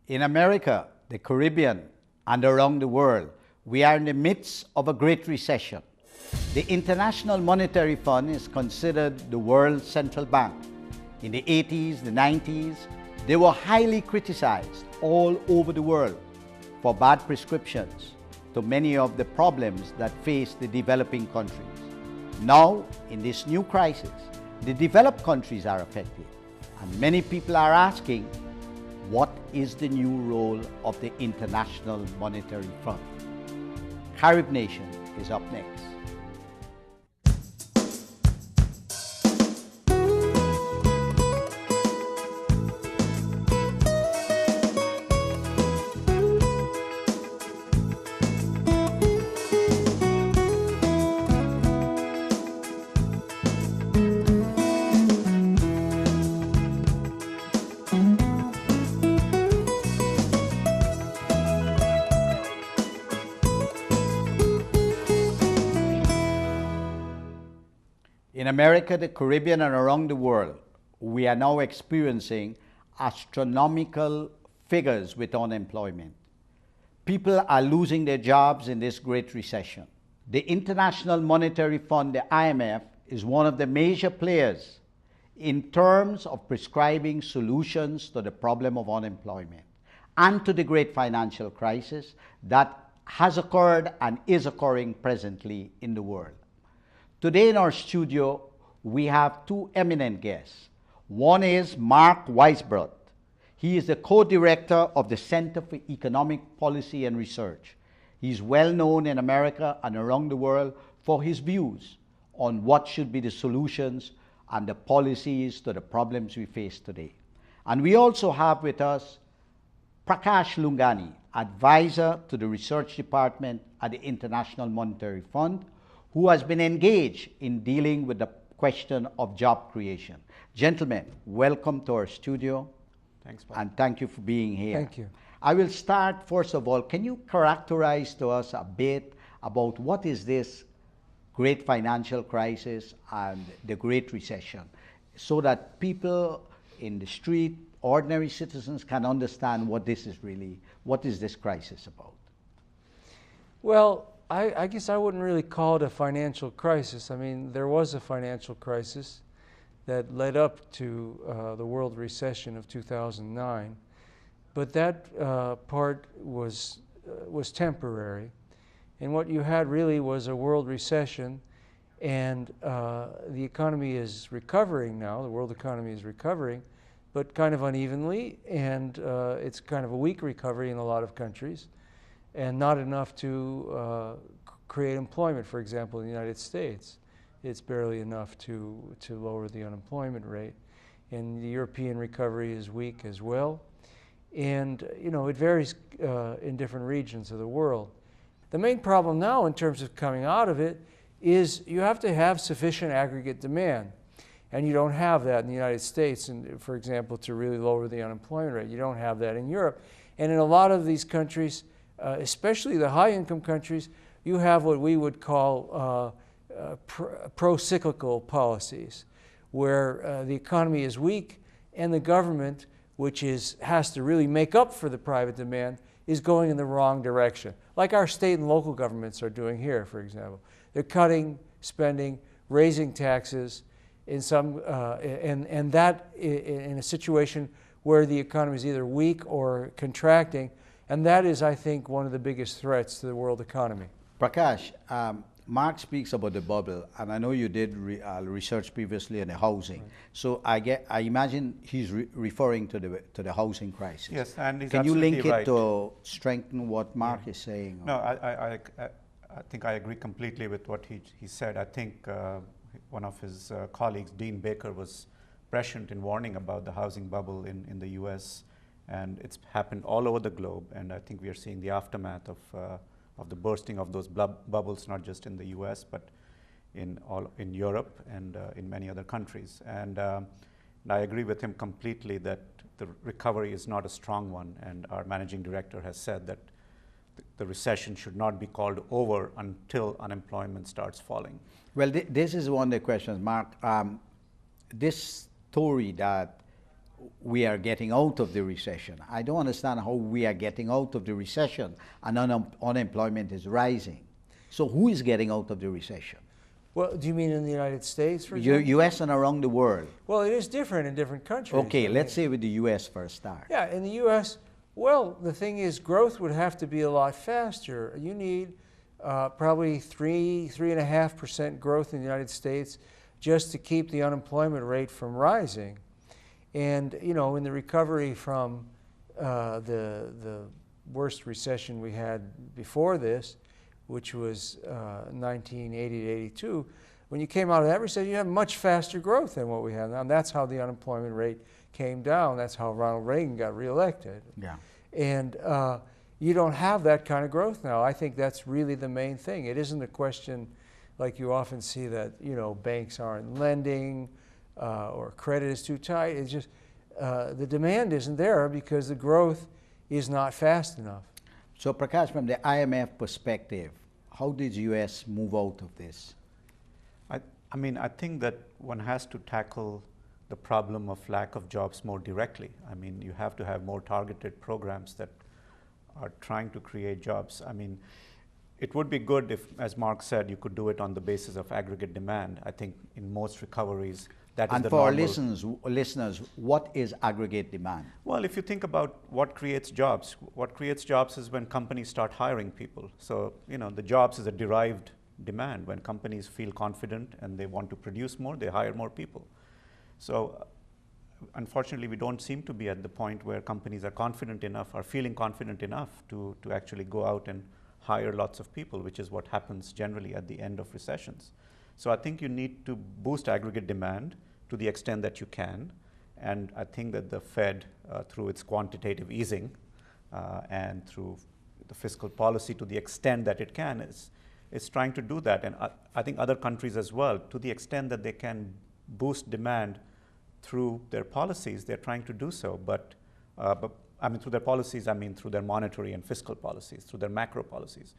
In America, the Caribbean, and around the world, we are in the midst of a great recession. The International Monetary Fund is considered the world's central bank. In the 80s, the 90s, they were highly criticized all over the world for bad prescriptions to many of the problems that face the developing countries. Now, in this new crisis, the developed countries are affected, and many people are asking, what is the new role of the International Monetary Fund? CaribNation is up next. In America, the Caribbean, and around the world, we are now experiencing astronomical figures with unemployment. People are losing their jobs in this great recession. The International Monetary Fund, the IMF, is one of the major players in terms of prescribing solutions to the problem of unemployment and to the great financial crisis that has occurred and is occurring presently in the world. Today in our studio, we have two eminent guests. One is Mark Weisbrot. He is the co-director of the Center for Economic Policy and Research. He is well known in America and around the world for his views on what should be the solutions and the policies to the problems we face today. And we also have with us Prakash Loungani, advisor to the research department at the International Monetary Fund, who has been engaged in dealing with the question of job creation. Gentlemen, welcome to our studio. Thanks, Bob. And thank you for being here. Thank you. I will start, first of all, can you characterize to us a bit about what is this great financial crisis and the Great Recession, so that people in the street, ordinary citizens, can understand what this is really, what is this crisis about? Well, I guess I wouldn't really call it a financial crisis. I mean, there was a financial crisis that led up to the world recession of 2009, but that part was temporary. And what you had really was a world recession, and the economy is recovering now. The world economy is recovering, but kind of unevenly, and it's kind of a weak recovery in a lot of countries, and not enough to create employment. For example, in the United States, it's barely enough to lower the unemployment rate. And the European recovery is weak as well. And it varies in different regions of the world. The main problem now in terms of coming out of it is you have to have sufficient aggregate demand. And you don't have that in the United States, and for example, to really lower the unemployment rate. You don't have that in Europe. And in a lot of these countries, especially the high-income countries, you have what we would call pro-cyclical policies, where the economy is weak and the government, which has to really make up for the private demand, is going in the wrong direction, like our state and local governments are doing here, for example. They're cutting spending, raising taxes, in some, and that in a situation where the economy is either weak or contracting. And that is, I think, one of the biggest threats to the world economy. Prakash, Mark speaks about the bubble, and I know you did research previously on the housing. Right. So I imagine he's referring to the housing crisis. Yes, and he's Can you link right. it to strengthen what Mark is saying? No, I think I agree completely with what he said. I think one of his colleagues, Dean Baker, was prescient in warning about the housing bubble in the U.S., and it's happened all over the globe, and I think we are seeing the aftermath of the bursting of those bubbles, not just in the U.S., but in Europe and in many other countries. And I agree with him completely that the recovery is not a strong one, and our managing director has said that the recession should not be called over until unemployment starts falling. Well, this is one of the questions, Mark. This story that we are getting out of the recession. I don't understand how we are getting out of the recession and unemployment is rising. So who is getting out of the recession? Well, do you mean in the United States, for example? U.S. and around the world. Well, it is different in different countries. Okay, let's say with the U.S. for a start. Yeah, in the U.S., well, the thing is, growth would have to be a lot faster. You need probably 3.5% growth in the United States just to keep the unemployment rate from rising. And, you know, in the recovery from the worst recession we had before this, which was 1980 to 82, when you came out of that recession, you had much faster growth than what we have now. And that's how the unemployment rate came down. That's how Ronald Reagan got reelected. Yeah. And you don't have that kind of growth now. I think that's really the main thing. It isn't a question like you often see that, you know, banks aren't lending or credit is too tight. It's just the demand isn't there because the growth is not fast enough. So Prakash, from the IMF perspective, how did the U.S. move out of this? I mean, I think that one has to tackle the problem of lack of jobs more directly. I mean, you have to have more targeted programs that are trying to create jobs. I mean, it would be good if, as Mark said, you could do it on the basis of aggregate demand. I think in most recoveries, that is and the for our normal. listeners, what is aggregate demand? Well, if you think about what creates jobs is when companies start hiring people. So, you know, the jobs is a derived demand. When companies feel confident and they want to produce more, they hire more people. So, unfortunately, we don't seem to be at the point where companies are confident enough, are feeling confident enough to actually go out and hire lots of people, which is what happens generally at the end of recessions. So I think you need to boost aggregate demand to the extent that you can. And I think that the Fed, through its quantitative easing and through the fiscal policy to the extent that it can, is trying to do that. And I think other countries as well, to the extent that they can boost demand through their policies, they're trying to do so. But I mean, through their policies, I mean through their monetary and fiscal policies, through their macro policies.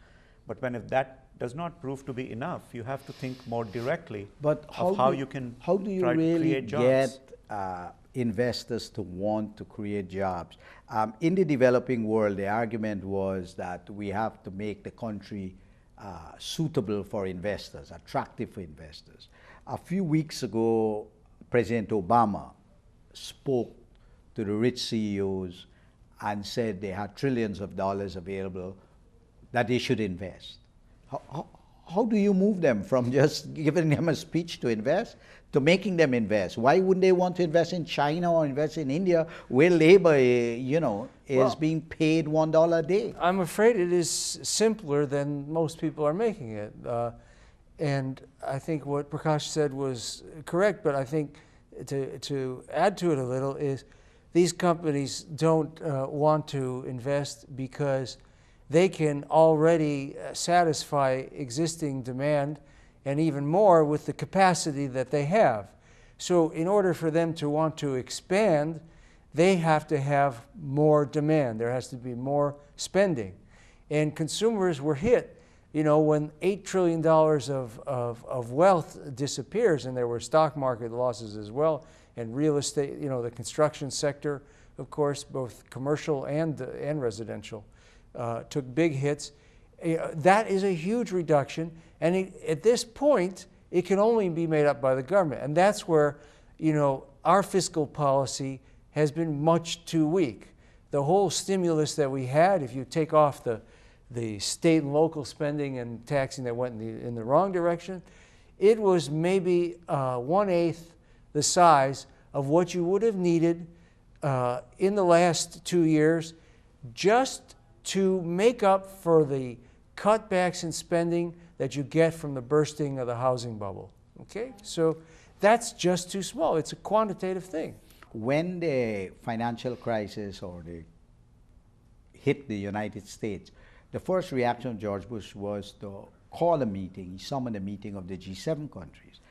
But if that does not prove to be enough, you have to think more directly of how you can how do you try really to create jobs. get investors to want to create jobs? In the developing world, the argument was that we have to make the country suitable for investors, attractive for investors. A few weeks ago, President Obama spoke to the rich CEOs and said they had trillions of dollars available that they should invest. How do you move them from just giving them a speech to invest to making them invest? Why wouldn't they want to invest in China or invest in India where labor, you know, is being paid $1 a day? I'm afraid it is simpler than most people are making it. And I think what Prakash said was correct, but I think to add to it a little is these companies don't want to invest because they can already satisfy existing demand and even more with the capacity that they have. So in order for them to want to expand, they have to have more demand. There has to be more spending. And consumers were hit, you know, when $8 trillion of wealth disappears, and there were stock market losses as well, and real estate, you know, the construction sector, of course, both commercial and residential, took big hits. That is a huge reduction, and at this point, it can only be made up by the government. And that's where, you know, our fiscal policy has been much too weak. The whole stimulus that we had, if you take off the state and local spending and taxing that went in the wrong direction, it was maybe 1/8 the size of what you would have needed in the last 2 years just to make up for the cutbacks in spending that you get from the bursting of the housing bubble. Okay? So that's just too small. It's a quantitative thing. When the financial crisis hit the United States, the first reaction of George Bush was to call a meeting. He summoned a meeting of the G7 countries,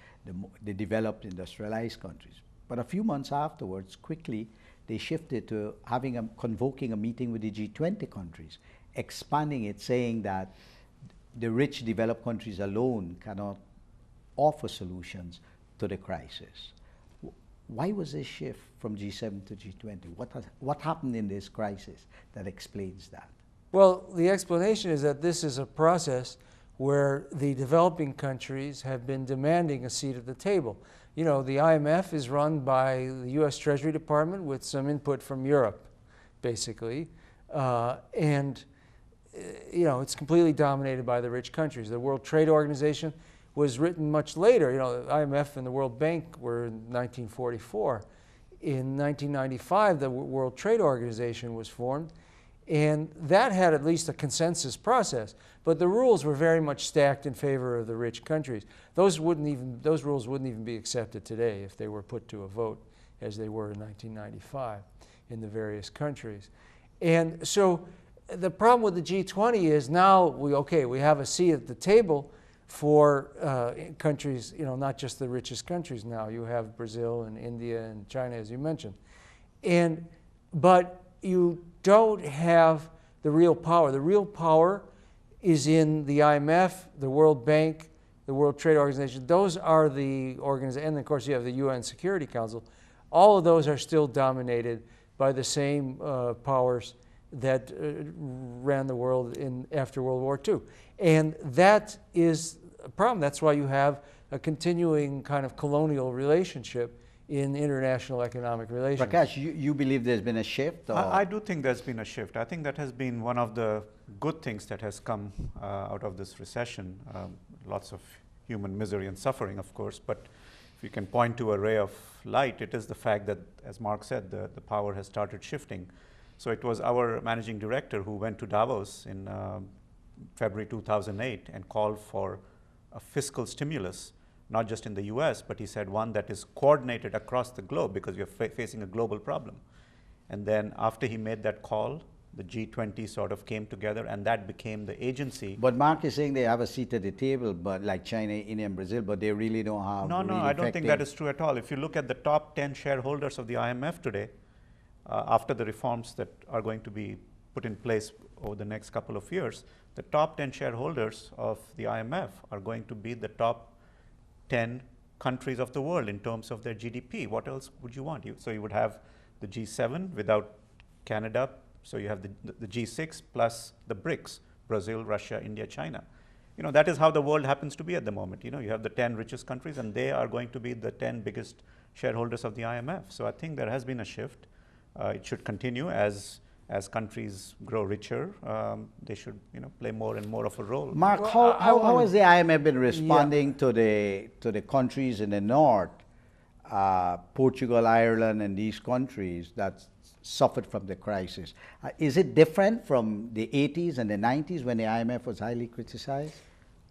the developed industrialized countries. But a few months afterwards, quickly, they shifted to convoking a meeting with the G20 countries, expanding it, saying that the rich developed countries alone cannot offer solutions to the crisis. Why was this shift from G7 to G20? What happened in this crisis that explains that? Well, the explanation is that this is a process where the developing countries have been demanding a seat at the table. You know, the IMF is run by the US Treasury Department with some input from Europe, basically. You know, it's completely dominated by the rich countries. The World Trade Organization was written much later. You know, the IMF and the World Bank were in 1944. In 1995, the World Trade Organization was formed, and that had at least a consensus process. But the rules were very much stacked in favor of the rich countries. Those rules wouldn't even be accepted today if they were put to a vote, as they were in 1995 in the various countries. And so the problem with the G20 is now we have a seat at the table for countries, you know, not just the richest countries now. You have Brazil and India and China, as you mentioned. But you don't have the real power. The real power is in the IMF, the World Bank, the World Trade Organization. Those are the organizations, and of course you have the UN Security Council. All of those are still dominated by the same powers that ran the world after World War II. And that is a problem. That's why you have a continuing kind of colonial relationship in international economic relations. Prakash, you believe there's been a shift? Or? I do think there's been a shift. I think that has been one of the good things that has come out of this recession. Lots of human misery and suffering, of course, but if you can point to a ray of light, it is the fact that, as Mark said, the power has started shifting. So it was our managing director who went to Davos in February 2008 and called for a fiscal stimulus, not just in the US, but he said one that is coordinated across the globe because we are facing a global problem. And then after he made that call, the G20 sort of came together and that became the agency. But Mark is saying they have a seat at the table, but like China, India, and Brazil, but they really don't have. No, really I don't think that is true at all. If you look at the top 10 shareholders of the IMF today, after the reforms that are going to be put in place over the next couple of years, the top 10 shareholders of the IMF are going to be the top 10 countries of the world in terms of their GDP. What else would you want? So you would have the G7 without Canada, so you have the G6 plus the BRICS, Brazil, Russia, India, China. You know, that is how the world happens to be at the moment. You know, you have the 10 richest countries and they are going to be the 10 biggest shareholders of the IMF. So I think there has been a shift. It should continue as countries grow richer. They should, you know, play more and more of a role. Mark, how has the IMF been responding to the countries in the north, Portugal, Ireland, and these countries that suffered from the crisis? Is it different from the 80s and the 90s when the IMF was highly criticized?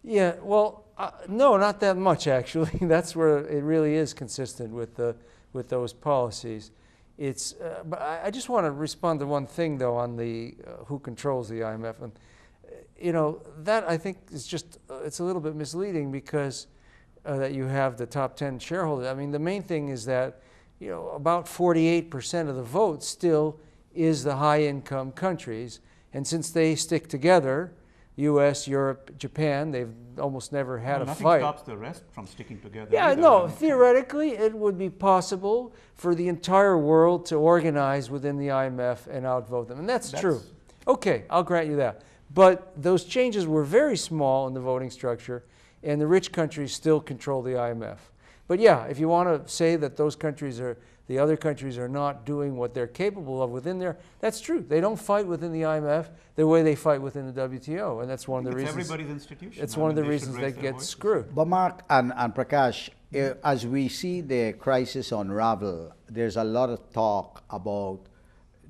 Yeah, well, no, not that much actually. That's where it really is consistent with those policies. But I just want to respond to one thing though on the who controls the IMF, and you know that I think is just it's a little bit misleading because that you have the top 10 shareholders. I mean, the main thing is that you know about 48% of the vote still is the high-income countries, and since they stick together, U.S., Europe, Japan, they've almost never had a fight. Nothing stops the rest from sticking together. Yeah, either. no, theoretically it would be possible for the entire world to organize within the IMF and outvote them, and that's true. Okay, I'll grant you that. But those changes were very small in the voting structure, and the rich countries still control the IMF. But yeah, if you want to say that the other countries are not doing what they're capable of within there, that's true. They don't fight within the IMF the way they fight within the WTO, and that's one of the reasons. Everybody's institution. It's one of the reasons they get screwed. But Mark and Prakash, as we see the crisis unravel, there's a lot of talk about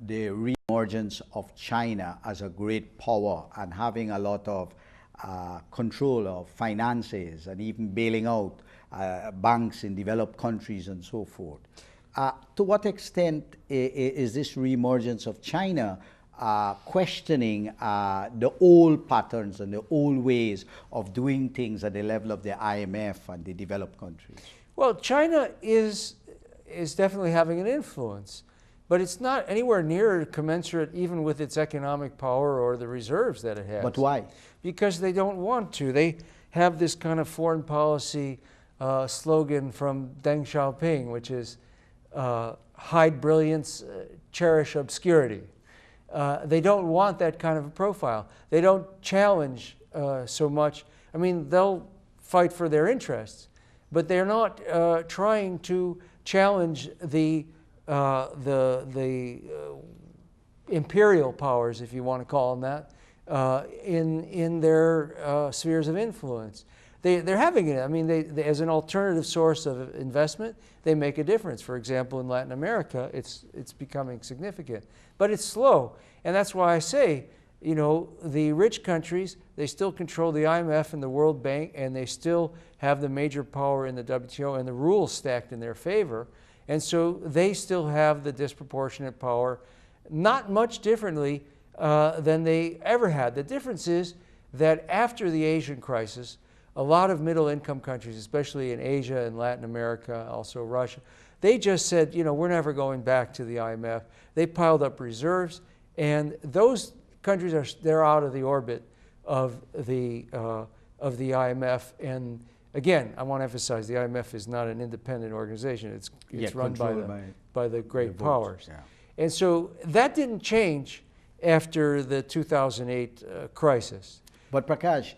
the re-emergence of China as a great power and having a lot of control of finances and even bailing out banks in developed countries and so forth. To what extent is this re-emergence of China questioning the old patterns and the old ways of doing things at the level of the IMF and the developed countries? Well, China is definitely having an influence, but it's not anywhere near commensurate even with its economic power or the reserves that it has. But why? Because they don't want to. They have this kind of foreign policy slogan from Deng Xiaoping, which is hide brilliance, cherish obscurity. They don't want that kind of a profile. They don't challenge so much. I mean, they'll fight for their interests, but they're not trying to challenge the imperial powers, if you want to call them that, in their spheres of influence. They're having it. I mean, as an alternative source of investment, they make a difference. For example, in Latin America, it's becoming significant, but it's slow, and that's why I say, you know, the rich countries, they still control the IMF and the World Bank, and they still have the major power in the WTO and the rules stacked in their favor, and so they still have the disproportionate power, not much differently than they ever had. The difference is that after the Asian crisis, a lot of middle-income countries, especially in Asia and Latin America, also Russia, they just said, you know, we're never going back to the IMF. They piled up reserves, and those countries they're out of the orbit of the IMF. And again, I want to emphasize, the IMF is not an independent organization. It's run by the great powers. Yeah. And so that didn't change after the 2008 crisis. But Prakash,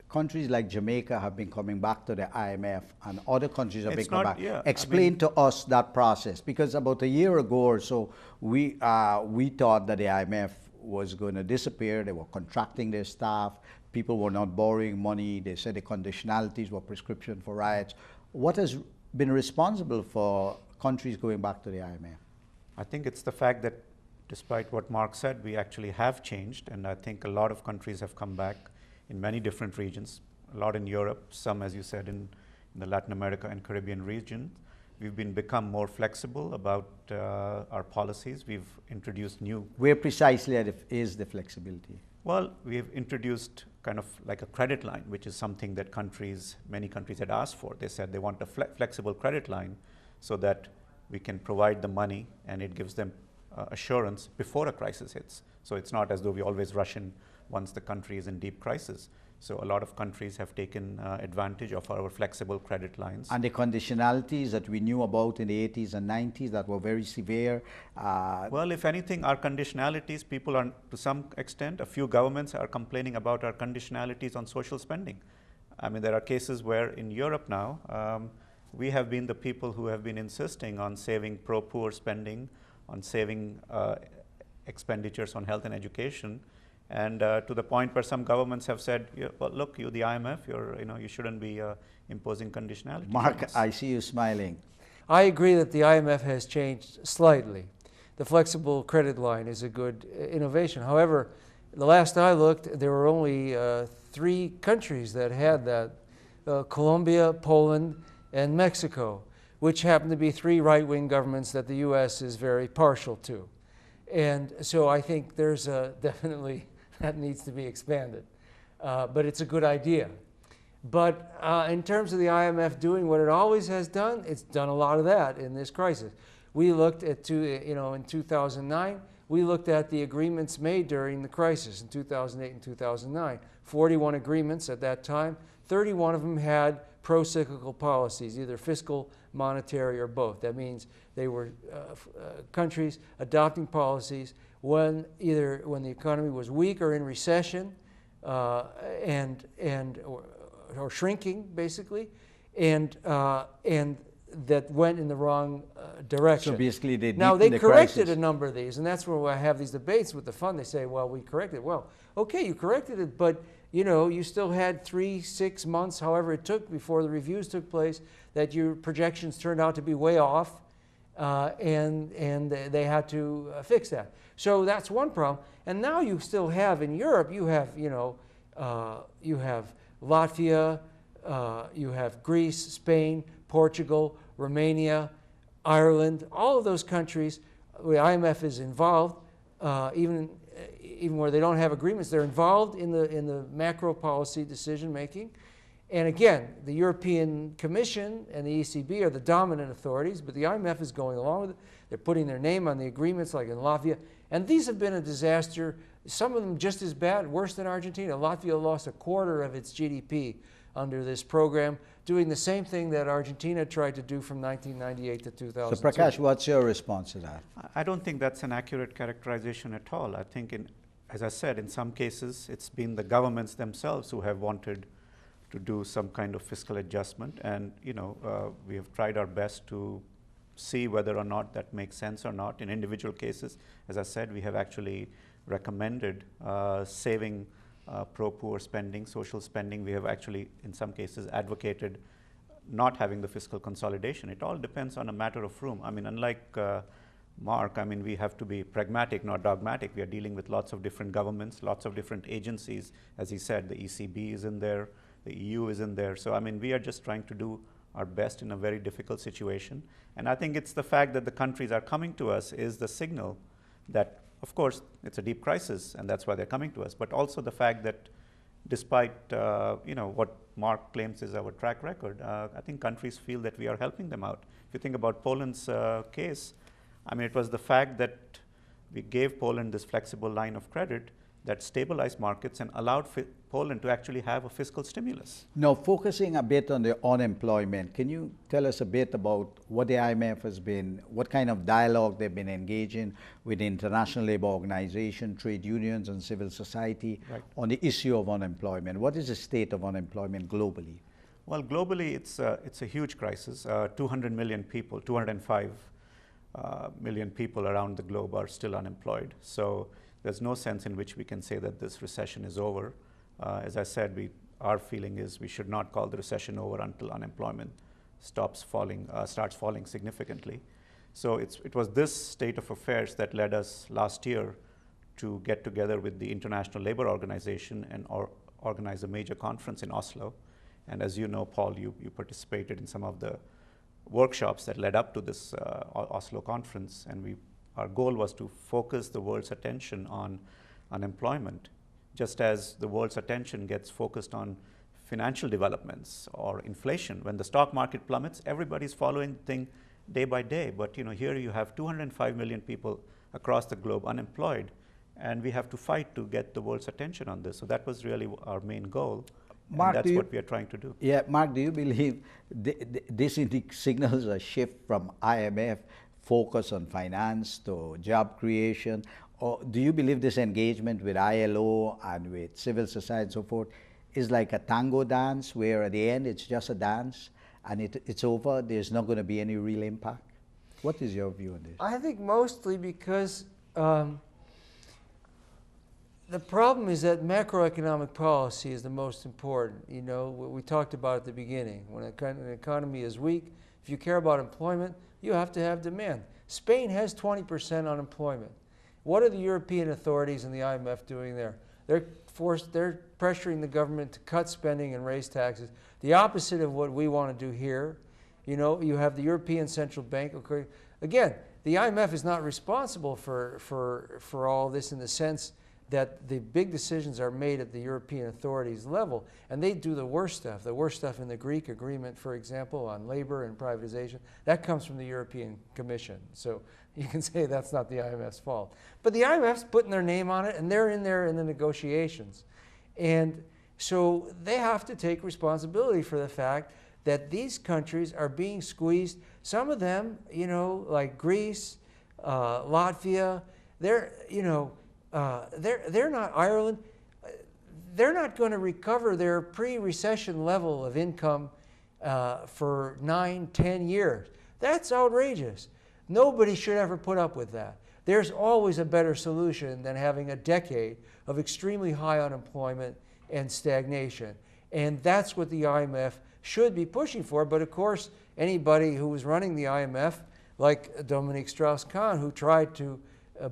countries like Jamaica have been coming back to the IMF, and other countries have been coming back. Yeah, Explain to us that process, because about a year ago or so, we thought that the IMF was going to disappear. They were contracting their staff. People were not borrowing money. They said the conditionalities were prescription for riots. What has been responsible for countries going back to the IMF? I think it's the fact that despite what Mark said, we actually have changed, and I think a lot of countries have come back in many different regions, a lot in Europe, some, as you said, in the Latin America and Caribbean region. We've become more flexible about our policies. We've introduced new... Where precisely is the flexibility? Well, we've introduced kind of like a credit line, which is something that many countries had asked for. They said they want a flexible credit line so that we can provide the money and it gives them assurance before a crisis hits. So it's not as though we always rush in once the country is in deep crisis. So a lot of countries have taken advantage of our flexible credit lines. And the conditionalities that we knew about in the 80s and 90s that were very severe? Well, if anything, our conditionalities, people are, to some extent, a few governments are complaining about our conditionalities on social spending. I mean, there are cases where in Europe now, we have been the people who have been insisting on saving pro-poor spending, on saving expenditures on health and education. And to the point where some governments have said, yeah, well, look, you, the IMF, you shouldn't be imposing conditionality. Mark, I see you smiling. I agree that the IMF has changed slightly. The flexible credit line is a good innovation. However, the last I looked, there were only 3 countries that had that, Colombia, Poland, and Mexico, which happen to be 3 right-wing governments that the U.S. is very partial to. And so I think there's definitely that needs to be expanded. But it's a good idea. But in terms of the IMF doing what it always has done, it's done a lot of that in this crisis. We looked at, in 2009, we looked at the agreements made during the crisis in 2008 and 2009. 41 agreements at that time. 31 of them had pro-cyclical policies, either fiscal, monetary, or both. That means they were countries adopting policies when the economy was weak or in recession, or shrinking, basically, and that went in the wrong direction. So basically, they corrected a number of these, and that's where I have these debates with the fund. They say, "Well, we corrected it." Well, okay, you corrected it, but you still had 3-6 months, however it took, before the reviews took place, that your projections turned out to be way off, and they had to fix that. So that's one problem. And now you still have in Europe, you have Latvia, you have Greece, Spain, Portugal, Romania, Ireland, all of those countries. The IMF is involved, even where they don't have agreements, they're involved in the macro policy decision making. And again, the European Commission and the ECB are the dominant authorities, but the IMF is going along with it. They're putting their name on the agreements, like in Latvia. And these have been a disaster, some of them just as bad, worse than Argentina. Latvia lost 1/4 of its GDP under this program, doing the same thing that Argentina tried to do from 1998 to 2002. So Prakash, what's your response to that? I don't think that's an accurate characterization at all. I think, as I said, in some cases, it's been the governments themselves who have wanted to do some kind of fiscal adjustment, and we have tried our best to see whether or not that makes sense or not. In individual cases, as I said, we have actually recommended saving pro-poor spending, social spending. We have actually, in some cases, advocated not having the fiscal consolidation. It all depends on a matter of room. I mean, unlike Mark, I mean, we have to be pragmatic, not dogmatic. We are dealing with lots of different governments, lots of different agencies. As he said, the ECB is in there, the EU is in there. So, I mean, we are just trying to do our best in a very difficult situation. And I think it's the fact that the countries are coming to us is the signal that, of course, it's a deep crisis, and that's why they're coming to us. But also the fact that despite what Mark claims is our track record, I think countries feel that we are helping them out. If you think about Poland's case, I mean, it was the fact that we gave Poland this flexible line of credit that stabilized markets and allowed Poland to actually have a fiscal stimulus. Now, focusing a bit on the unemployment, can you tell us a bit about what the IMF has been, what kind of dialogue they've been engaging with the International Labour Organization, trade unions, and civil society on the issue of unemployment? What is the state of unemployment globally? Well, globally, it's a huge crisis. 200 million people, 205 million people around the globe are still unemployed. So there's no sense in which we can say that this recession is over. As I said, our feeling is we should not call the recession over until unemployment starts falling significantly. So it was this state of affairs that led us last year to get together with the International Labour Organization and organize a major conference in Oslo. And as you know, Paul, you participated in some of the workshops that led up to this Oslo conference, and our goal was to focus the world's attention on unemployment, just as the world's attention gets focused on financial developments or inflation. When the stock market plummets, everybody's following the thing day by day. But here you have 205 million people across the globe unemployed, and we have to fight to get the world's attention on this. So that was really our main goal. Mark, and that's what we are trying to do. Yeah, Mark, do you believe this signals a shift from IMF focus on finance to job creation? Or do you believe this engagement with ILO and with civil society and so forth is like a tango dance where at the end it's just a dance and it's over, there's not going to be any real impact? What is your view on this? I think mostly because the problem is that macroeconomic policy is the most important. What we talked about at the beginning. When an economy is weak, if you care about employment, you have to have demand. Spain has 20% unemployment. What are the European authorities and the IMF doing there? They're pressuring the government to cut spending and raise taxes. The opposite of what we want to do here. You have the European Central Bank. Okay. Again, the IMF is not responsible for all this in the sense that the big decisions are made at the European authorities level, and they do the worst stuff in the Greek agreement, for example, on labor and privatization. That comes from the European Commission. So you can say that's not the IMF's fault. But the IMF's putting their name on it, and they're in there in the negotiations. And so they have to take responsibility for the fact that these countries are being squeezed. Some of them, like Greece, Latvia, they're not Ireland. They're not going to recover their pre-recession level of income for 9-10 years. That's outrageous. Nobody should ever put up with that. There's always a better solution than having a decade of extremely high unemployment and stagnation. And that's what the IMF should be pushing for. But of course, anybody who was running the IMF, like Dominique Strauss-Kahn, who tried to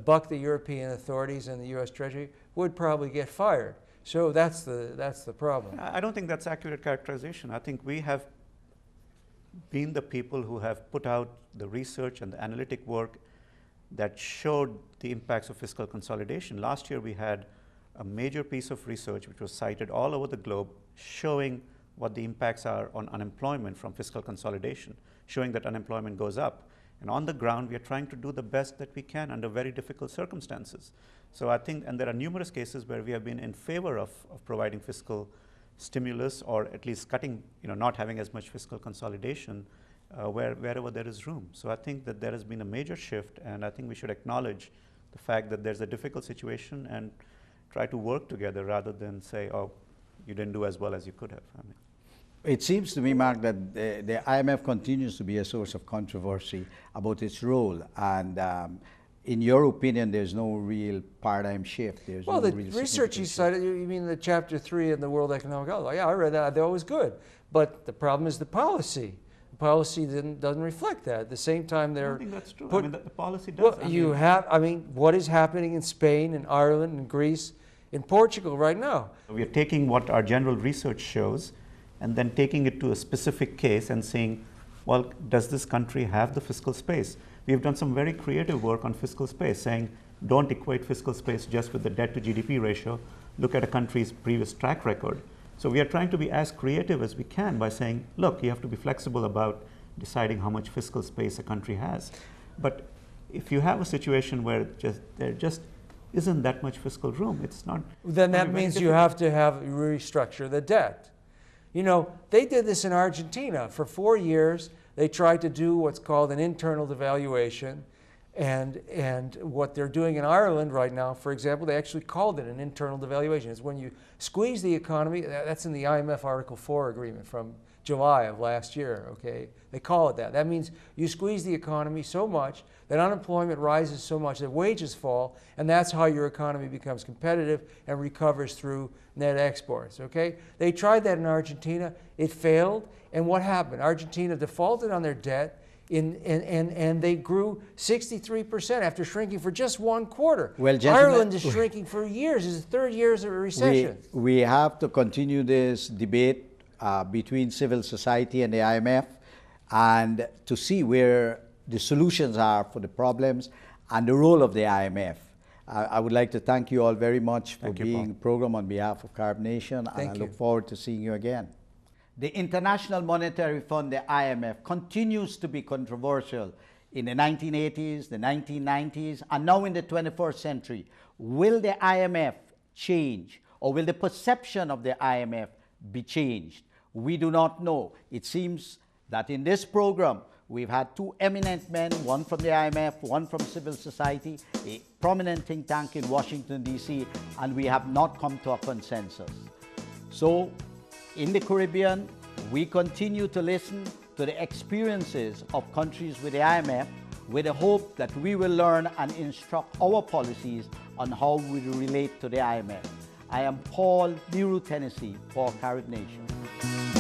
buck the European authorities and the U.S. Treasury, would probably get fired. So that's the problem. I don't think that's accurate characterization. I think we have been the people who have put out the research and the analytic work that showed the impacts of fiscal consolidation. Last year we had a major piece of research which was cited all over the globe showing what the impacts are on unemployment from fiscal consolidation, showing that unemployment goes up. And on the ground, we are trying to do the best that we can under very difficult circumstances. So I think, and there are numerous cases where we have been in favor of providing fiscal stimulus, or at least cutting, not having as much fiscal consolidation wherever there is room. So I think that there has been a major shift, and I think we should acknowledge the fact that there's a difficult situation and try to work together rather than say, oh, you didn't do as well as you could have. It seems to me, Mark, that the IMF continues to be a source of controversy about its role, and in your opinion, there's no real paradigm shift. There's well, no the real research you cited, you mean the Chapter 3 in the World Economic Outlook? Yeah, I read that. They're always good. But the problem is the policy. The policy doesn't reflect that. At the same time, they're... I don't think that's true. The policy does. Well, what is happening in Spain, in Ireland, in Greece, in Portugal right now? We are taking what our general research shows and then taking it to a specific case and saying, well, does this country have the fiscal space? We've done some very creative work on fiscal space, saying don't equate fiscal space just with the debt to GDP ratio. Look at a country's previous track record. So we are trying to be as creative as we can by saying, look, you have to be flexible about deciding how much fiscal space a country has. But if you have a situation where there just isn't that much fiscal room, it's not... Then that means you have to restructure the debt. They did this in Argentina. For 4 years, they tried to do what's called an internal devaluation. And what they're doing in Ireland right now, for example, they actually called it an internal devaluation. It's when you squeeze the economy. That's in the IMF Article 4 agreement from July of last year, okay? They call it that. That means you squeeze the economy so much that unemployment rises so much that wages fall, and that's how your economy becomes competitive and recovers through net exports, okay? They tried that in Argentina. It failed, and what happened? Argentina defaulted on their debt, and they grew 63% after shrinking for just 1 quarter. Well, gentlemen, Ireland is shrinking for years. It's the 3rd year of a recession. We have to continue this debate between civil society and the IMF, and to see where the solutions are for the problems and the role of the IMF. I would like to thank you all very much for being program on behalf of CaribNation, and I look forward to seeing you again. The International Monetary Fund, the IMF, continues to be controversial in the 1980s, the 1990s, and now in the 21st century. Will the IMF change, or will the perception of the IMF be changed? We do not know. It seems that in this program, we've had 2 eminent men, one from the IMF, one from civil society, a prominent think tank in Washington, D.C., and we have not come to a consensus. So, in the Caribbean, we continue to listen to the experiences of countries with the IMF with the hope that we will learn and instruct our policies on how we relate to the IMF. I am Paul, Niru, Tennessee for CaribNation.